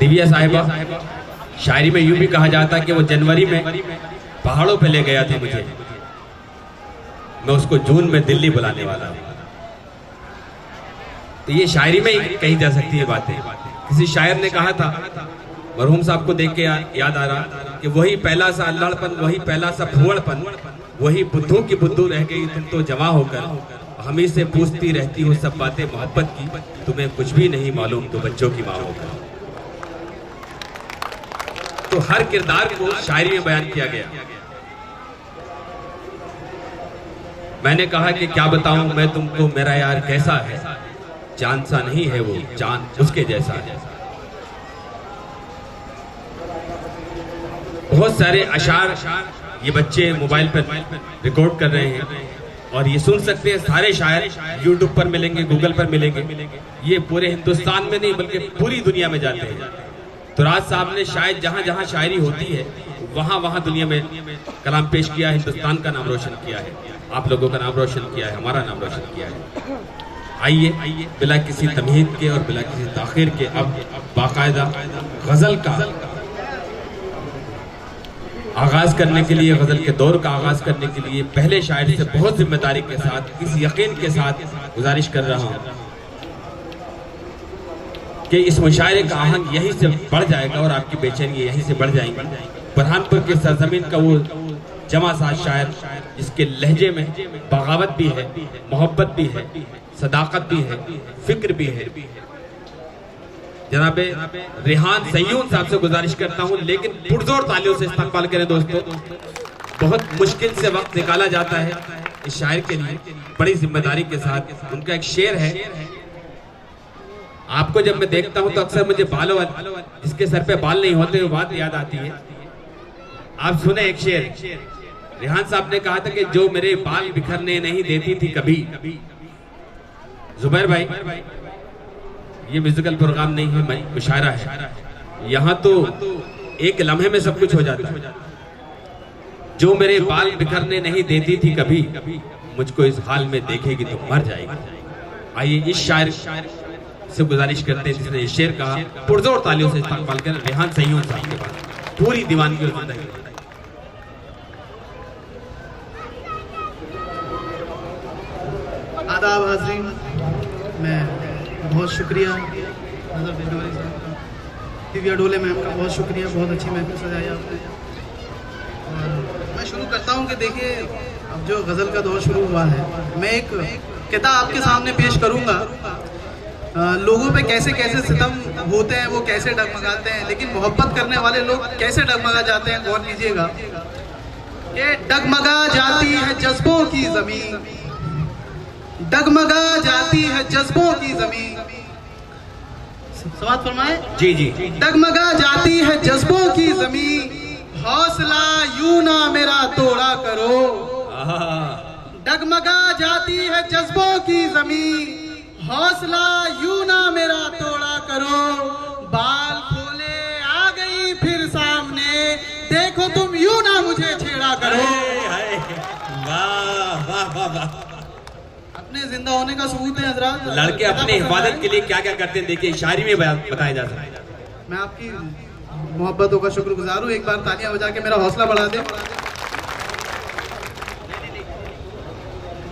दिव्या साहिबा, शायरी में यूं भी कहा जाता कि वो जनवरी में पहाड़ों पे ले गया था मुझे, मैं उसको जून में दिल्ली बुलाने वाला हूं। तो ये शायरी में ही कही जा सकती है बातें। किसी शायर ने कहा था, मरहूम साहब को देख के याद आ रहा कि वही पहला सा अल्लाड़पन, वही पहला सा फुहड़पन, वही बुद्धू की बुद्धू रह गई तुम तो जमा होकर, हम ही से पूछती रहती हो सब बातें मोहब्बत की, तुम्हें कुछ भी नहीं मालूम तो बच्चों की माँ होकर। तो हर किरदार को शायरी में बयान किया गया। मैंने कहा कि क्या बताऊं मैं तुमको मेरा यार कैसा है, चांद सा नहीं है वो, चांद उसके जैसा है। बहुत सारे अशार ये बच्चे मोबाइल पर रिकॉर्ड कर रहे हैं और ये सुन सकते हैं। सारे शायर यूट्यूब पर मिलेंगे, गूगल पर मिलेंगे। ये पूरे हिंदुस्तान में नहीं बल्कि पूरी दुनिया में जाते हैं। तो राज साहब ने शायद जहां जहां शायरी होती है वहां वहां दुनिया में कलाम पेश किया, हिंदुस्तान का नाम रोशन किया है, आप लोगों का नाम रोशन किया है, हमारा नाम रोशन किया है। आइए बिला किसी तमहीद के और बिला किसी ताखिर के अब बाकायदा गजल का आगाज करने के लिए, गजल के दौर का आगाज करने के लिए पहले शायर से बहुत जिम्मेदारी के साथ, इस यकीन के साथ गुजारिश कर रहा हूं कि इस मुशायरे का आहंग यहीं से बढ़ जाएगा और आपकी बेचैनी यहीं से बढ़ जाएगी। बुरहानपुर के सरजमीन का वो जमा साज शायर जिसके लहजे में बगावत भी है, मोहब्बत भी है, सदाकत भी है, फिक्र भी है। जनाबे रेहान सैयून साहब से गुजारिश करता हूं, लेकिन पुरजोर तालियों से इस्तकबाल करें दोस्तों। बहुत मुश्किल से वक्त निकाला जाता है इस शायर के लिए, बड़ी जिम्मेदारी के साथ। उनका एक शेर है, आपको जब मैं देखता हूं तो अक्सर मुझे बालों जिसके सर पे बाल नहीं होते वो बात याद आती है। आप सुने एक शेर, रेहान साहब ने कहा था कि जो मेरे बाल बिखरने नहीं देती थी कभी। जुबैर भाई, ये म्यूजिकल प्रोग्राम नहीं है, मुशायरा है। यहाँ तो एक लम्हे में सब कुछ हो जाता है। जो मेरे बाल बिखरने नहीं देती थी कभी, मुझको इस हाल में देखेगी तो मर जाएगी। आइए इस शायर से गुजारिश करते हैं जिसने ये शेर कहा, पुरजोर तालियों से इस्तकबाल करें रेहान सैयून साहब के बाद पूरी दीवानगी और जिंदगी। आदाब हाज़रीन, मैं बहुत शुक्रिया नज़र बिजनौरी साहब का, दिव्या डोले मैम का बहुत शुक्रिया, बहुत अच्छी महफिल सजाई आपने। और मैं शुरू करता हूँ कि देखिए अब जो गज़ल का दौर शुरू हुआ है, मैं एक किताब आपके सामने पेश करूँगा। लोगों पे कैसे कैसे सितम होते हैं, वो कैसे डगमगाते हैं, लेकिन मोहब्बत करने वाले लोग कैसे डगमगा जाते हैं, गौर कीजिएगा। ये डगमगा जाती है जज्बों की ज़मीन, डगमगा जाती है जज्बों की ज़मीन। समाअत फरमाए जी जी। डगमगा जाती है जज्बों की ज़मीन, हौसला यूं ना मेरा तोड़ा करो। डगमगा जाती है जज्बों की ज़मीन, हौसला यूं ना मेरा तोड़ा करो। बाल खोले आ गई फिर सामने, देखो तुम यूं ना मुझे छेड़ा करो। वाह वाह वाह वाह। अपने जिंदा होने का सबूत है हजरात। लड़के अपने हिफाजत के लिए क्या क्या करते हैं देखिए शायरी में बताया जा सकता है। मैं आपकी मोहब्बतों का शुक्रगुजार हूँ। एक बार तालियां बजा के मेरा हौसला बढ़ा दे।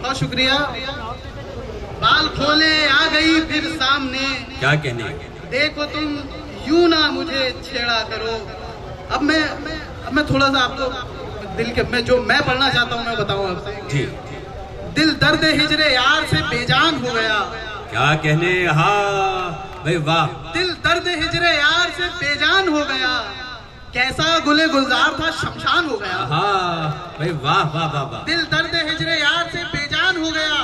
बहुत शुक्रिया। बाल खोले आ गई फिर सामने, क्या कहने, देखो तुम यूं ना मुझे छेड़ा करो। अब मैं थोड़ा सा आपको दिल के मैं पढ़ना चाहता हूँ मैं बताऊँ आपसे जी। दिल दर्द हिजरे यार से बेजान हो गया। क्या कहने, हाँ भाई वाह। दिल दर्द हिजरे यार से बेजान हो गया, कैसा गुले गुलजार था शमशान हो गया। हाँ भाई वाह वाह वाह वाह। दिल दर्द हिजरे यार से बेजान हो गया,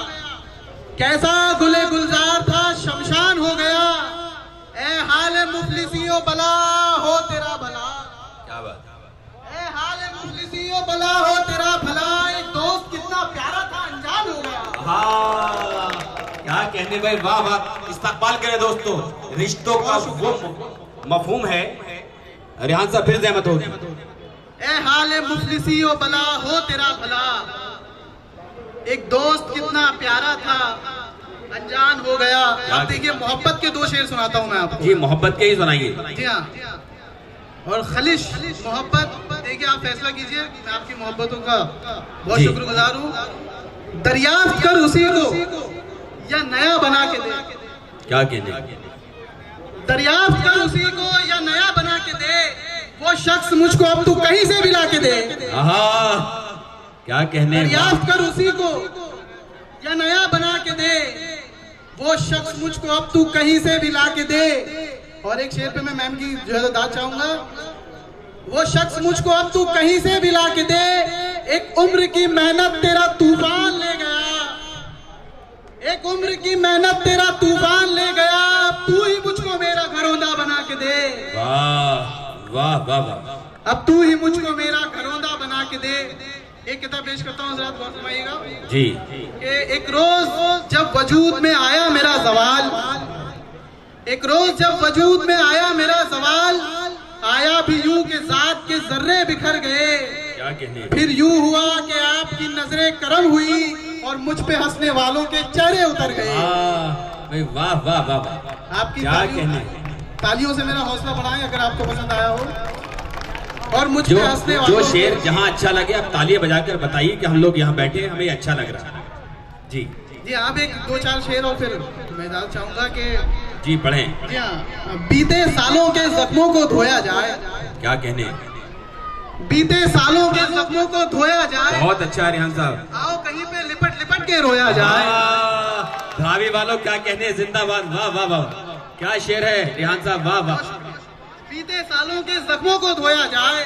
कैसा गुले गुलजार था शमशान हो गया। ए हाल मुफलिसियों बला हो तेरा भला, क्या बात। ए हाल मुफलिसियों बला हो तेरा भला, एक दोस्त कितना प्यारा था अनजान हो गया। हाँ क्या कहने भाई वाह वाह। इस्तकबाल करें दोस्तों। रिश्तों का वो मफहूम है, रेहान साहब फिर जहमत होगी। ए हाल मुफलिसियों बला हो तेरा भला, एक दोस्त कितना प्यारा था अनजान हो गया। अब देखिए मोहब्बत के 2 शेर सुनाता हूँ मैं आपको। जी मोहब्बत के ही सुनाइए। जी हाँ। और खलिश मोहब्बत, देखिए आप फैसला कीजिए। मैं आपकी मोहब्बतों का बहुत जी। शुक्रगुजार हूँ। दरियाफ्त कर उसी को या नया बना के दे। क्या कहने, दरियाफ्त कर उसी को या नया बना के दे, वो शख्स मुझको अब तू कहीं से भी ला के दे। आहा, क्या कहने। दरियाफ्त कर उसी को या नया बना के दे, वो शख्स मुझको अब तू कहीं से भी ला के दे। और एक शेर पे मैं मैम की जो है दाद चाहूंगा। वो शख्स मुझको अब तू कहीं से भी ला के दे, एक उम्र की मेहनत तेरा तूफान ले गया, एक उम्र की मेहनत तेरा तूफान ले गया, तू ही मुझको मेरा घरौंदा बना के दे। वाह वाह वाह वाह। अब तू ही मुझको मेरा घरौंदा बना के दे। एक किताब पेश करता हूँ, जरा गौर फरमाइएगा। जी। कि एक रोज जब वजूद में आया मेरा सवाल, एक रोज जब वजूद में आया मेरा सवाल, आया भी यूं के जात के जर्रे बिखर गए। क्या कहने। फिर यूं हुआ कि आपकी नजरें करम हुई और मुझ पे हंसने वालों के चेहरे उतर गए। वाह वाह वाह वाह। आपकी क्या कहने। तालियों से मेरा हौसला बढ़ाएं अगर आपको पसंद आया हो। और मुझ पे हंसने वालों जो शेर जहाँ अच्छा लगे आप तालियां बजाकर बताइए कि हम लोग यहाँ बैठे हमें अच्छा लग रहा है। जी जी। आप एक 2-4 शेर और फिर मैं इजाजत चाहूंगा कि जी पढ़ें। जी हाँ। बीते सालों के जख्मों को धोया जाए। क्या कहने। बीते सालों के जख्मों को धोया जाए। बहुत अच्छा रिहान साहब। आओ कहीं पे लिपट लिपट के रोया जाए। धावी वालों क्या कहने, जिंदाबाद। वाह वाह वाह, क्या शेर है रिहान साहब। वाह वाह। बीते सालों के जख्मों को धोया जाए,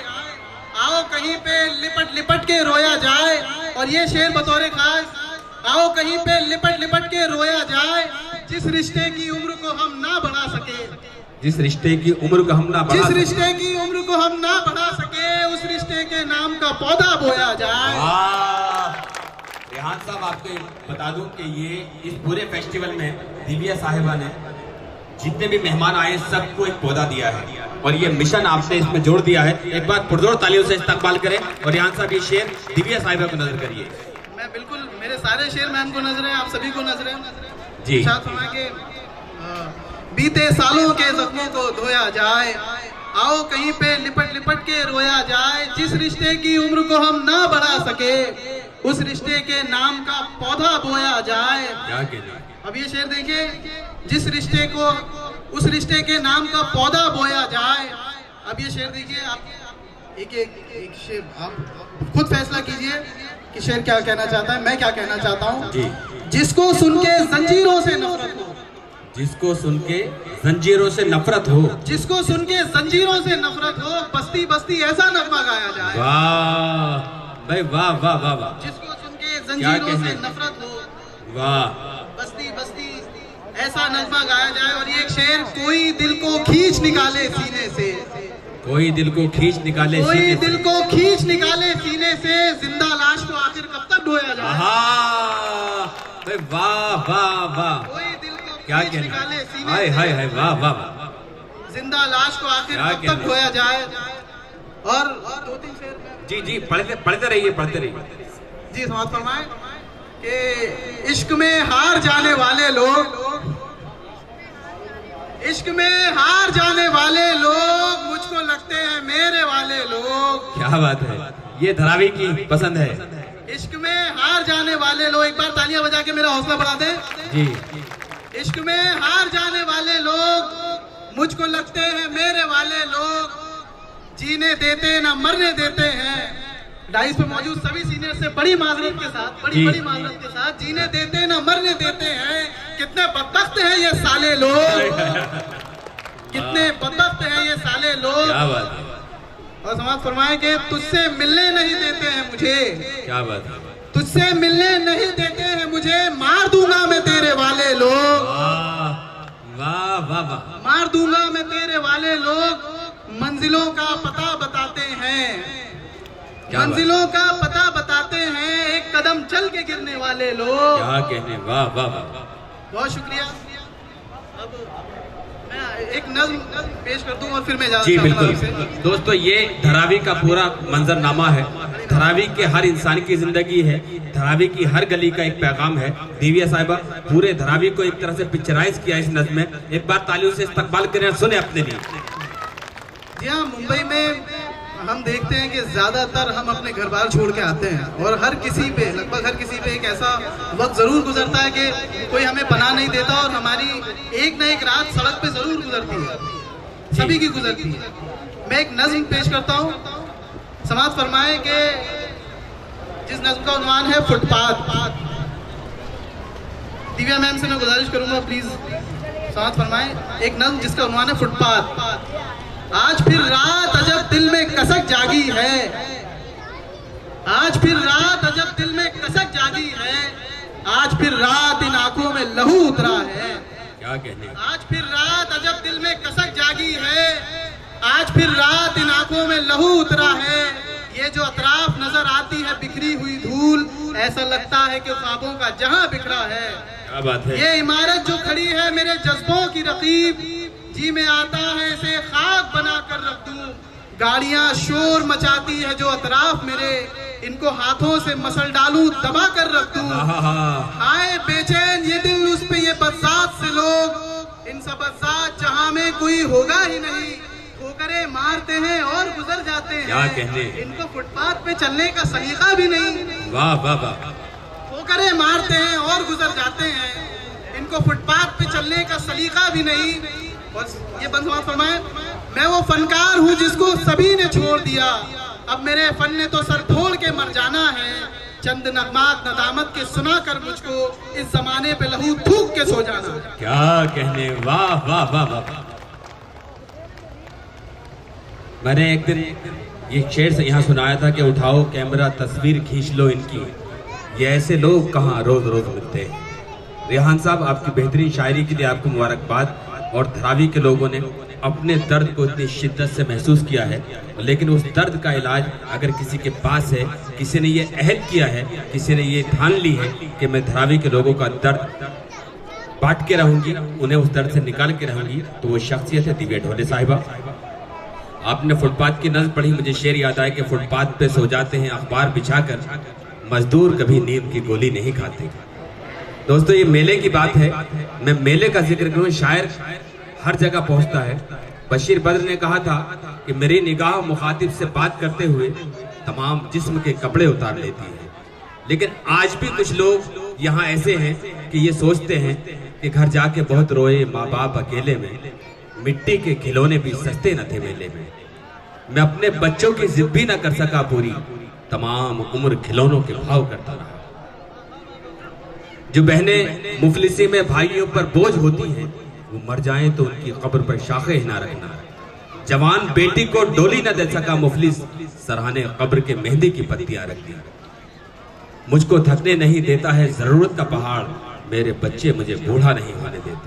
आओ कहीं पे लिपट लिपट के रोया जाए। और ये शेर बतौर खास, आओ कहीं पे लिपट लिपट के रोया जाए, जिस रिश्ते की उम्र को हम ना बढ़ा सके, जिस रिश्ते की उम्र को हम ना बढ़ा जिस रिश्ते की उम्र को हम ना बढ़ा सके, उस रिश्ते के नाम का पौधा बोया जाए। रिहान साहब आपको बता दूं कि ये इस पूरे फेस्टिवल में दिव्या साहिबा ने जितने भी मेहमान आए सबको एक पौधा दिया है और ये मिशन आपने इसमें जोड़ दिया है। एक बार पुरजोर तालियों से इस्तकबाल करें। और रिहान साहब ये शेर दिव्या साहिबा को नजर करिए। मैं बिल्कुल, मेरे सारे शेर मैम को नजर है, आप सभी को नजर है जी। साथ में के बीते सालों के जख्मों को धोया जाए, आओ कहीं पे लिपट लिपट के रोया जाए, जिस रिश्ते की उम्र को हम ना बढ़ा सके, उस रिश्ते के नाम का पौधा बोया जाए। क्या कहना। अब ये शेर देखिए, जिस रिश्ते को, उस रिश्ते के नाम का पौधा बोया जाए। अब ये शेर देखिए, आप एक शेर आप खुद फैसला कीजिए कि शेर क्या कहना चाहता है, मैं क्या कहना चाहता हूँ जी। जिसको सुन के जंजीरों से नफरत हो, जिसको सुन के जंजीरों से नफरत हो, जिसको सुन के जंजीरों से नफरत हो, बस्ती बस्ती ऐसा नगमा गाया जाए। वाह भाई वाह वाह वाह वाह। जिसको सुन के जंजीरों से नफरत हो, वाह, बस्ती बस्ती ऐसा नगमा गाया जाए। और ये एक शेर, कोई दिल को खींच निकाले सीने से, कोई दिल को खींच निकाले, कोई दिल को खींच निकाले सीने से, जिंदा लाश को आखिर कब तक ढोया जाए। भाई वाह वाह वाह। कोई दिल को क्या खींच निकाले सीने हाय हाय हाय, वाह वाह वाह। जिंदा लाश को आखिर कब तक ढोया जाए। और 2-3 शेर जी जी पढ़ते रहिए पढ़ते रहिए। जी समाप्त फरमाए कि इश्क में हार जाने वाले लोग, इश्क में हार जाने वाले लोग मुझको लगते हैं मेरे वाले लोग। क्या बात है, ये धरावी की पसंद है। इश्क में हार जाने वाले लोग, एक बार तालियां बजा के मेरा हौसला बढ़ा दें जी। इश्क में हार जाने वाले लोग मुझको लगते हैं मेरे वाले लोग, जीने देते ना मरने देते हैं। डाइस पे मौजूद सभी सीनियर से बड़ी माजरत के साथ, बड़ी माजरत के साथ, जीने देते ना मरने देते हैं। कितने बदबख्त हैं ये साले लोग, कितने बदबख्त हैं ये साले लोग। क्या बात है। और समाज फरमाए कि तुझसे मिलने नहीं देते हैं मुझे, क्या बात है, तुझसे मिलने नहीं देते हैं मुझे, मार दूंगा मैं तेरे वाले लोग। वाह वाह वाह। मार दूंगा मैं तेरे वाले लोग, मंजिलों का पता बताते हैं, मंजिलों का पता बताते हैं, एक कदम चल के गिरने वाले लोग। क्या कहने, वाह वाह वाह। बहुत शुक्रिया। अब मैं एक नज़्म पेश कर दूं और फिर मैं जी बिल्कुल। दोस्तों ये धरावी का पूरा मंजरनामा है। धरावी के हर इंसान की जिंदगी है धरावी की हर गली का एक पैगाम है। दिव्या साहिबा पूरे धरावी को एक तरह से पिक्चराइज किया इस नज़्म में। एक बार तालियों से इस्तकबाल करें, सुने अपने लिए। जी हाँ, मुंबई में हम देखते हैं कि ज़्यादातर हम अपने घर बार छोड़ के आते हैं और हर किसी पे, लगभग हर किसी पे एक ऐसा वक्त ज़रूर गुजरता है कि कोई हमें पनाह नहीं देता और हमारी एक न एक रात सड़क पे ज़रूर गुजरती है, सभी की गुजरती है। मैं एक नज़्म पेश करता हूँ, समाअत फरमाए कि जिस नज़्म का उन्वान है फुटपाथ। दिव्या मैम से मैं गुजारिश करूँगा प्लीज़ समाअत फरमाए एक नज़्म जिसका उन्वान है फुटपाथ। आज फिर रात अजब दिल में कसक जागी है, आज फिर रात अजब दिल में कसक जागी है, आज फिर रात इन आंखों में लहू उतरा है। क्या कहने, आज फिर रात अजब दिल में कसक जागी है, आज फिर रात इन आंखों में लहू उतरा है। ये जो अतराफ नजर आती है बिखरी हुई धूल, ऐसा लगता है कि ख्वाबों का जहां बिखरा है। क्या बात है। ये इमारत जो खड़ी है मेरे जज्बों की रकीब, जी में आता है इसे खाक बना कर रख दूं। गाड़ियां शोर मचाती है जो अतराफ मेरे, इनको हाथों से मसल डालूं दबा कर रख दूं। हाय बेचैन ये दिल उस पे ये बदसात से लोग, इन सब बदसात जहां में कोई होगा ही नहीं। ठोकरे मारते हैं और गुजर जाते हैं, क्या कहने, इनको फुटपाथ पे चलने का सलीका भी नहीं। वाह वाह वाह। ठोकरे मारते हैं और गुजर जाते हैं, इनको फुटपाथ पे चलने का सलीका भी नहीं। और ये बंद समाअत फरमाए, मैं वो फनकार हूँ जिसको सभी ने छोड़ दिया, अब मेरे फन ने तो सर फोड़ के मर जाना है। चंद नगमात नदामत के सुना कर मुझको इस जमाने पे लहू थूक के सो जाना। क्या कहने, वाह वाह वाह वाह। मैंने एक दिन ये शेर से यहाँ सुनाया था कि उठाओ कैमरा तस्वीर खींच लो इनकी, ये ऐसे लोग कहाँ रोज रोज मिलते हैं। रेहान साहब आपकी बेहतरीन शायरी के लिए आपको मुबारकबाद। और धरावी के लोगों ने अपने दर्द को इतनी शिद्दत से महसूस किया है, लेकिन उस दर्द का इलाज अगर किसी के पास है, किसी ने ये अहद किया है, किसी ने ये ठान ली है कि मैं धरावी के लोगों का दर्द बांट के रहूंगी, उन्हें उस दर्द से निकाल के रहूंगी, तो वो शख्सियत है दिव्या ढोले साहिबा। आपने फुटपाथ की नज़्म पढ़ी, मुझे शेर याद आया कि फुटपाथ पे सो जाते हैं अखबार बिछाकर, मजदूर कभी नींद की गोली नहीं खाते। दोस्तों ये मेले की बात है, मैं मेले का जिक्र करूं, शायर हर जगह पहुंचता है। बशीर बद्र ने कहा था कि मेरी निगाह मुखातिब से बात करते हुए तमाम जिस्म के कपड़े उतार लेती है। लेकिन आज भी कुछ लोग यहाँ ऐसे हैं कि ये सोचते हैं कि घर जाके बहुत रोए माँ बाप अकेले में, मिट्टी के खिलौने भी सस्ते न थे मेले में। मैं अपने बच्चों की जिद भी न कर सका पूरी, तमाम उम्र खिलौनों के भाव करता रहा। जो बहनें मुफलिसी में भाइयों पर बोझ होती हैं, वो मर जाएं तो उनकी कब्र पर शाखे ही ना रखना। जवान बेटी को डोली न दे सका मुफलिस, सरहाने कब्र के मेहंदी की पत्तियां रख दी। मुझको थकने नहीं देता है जरूरत का पहाड़, मेरे बच्चे मुझे बूढ़ा नहीं होने देते।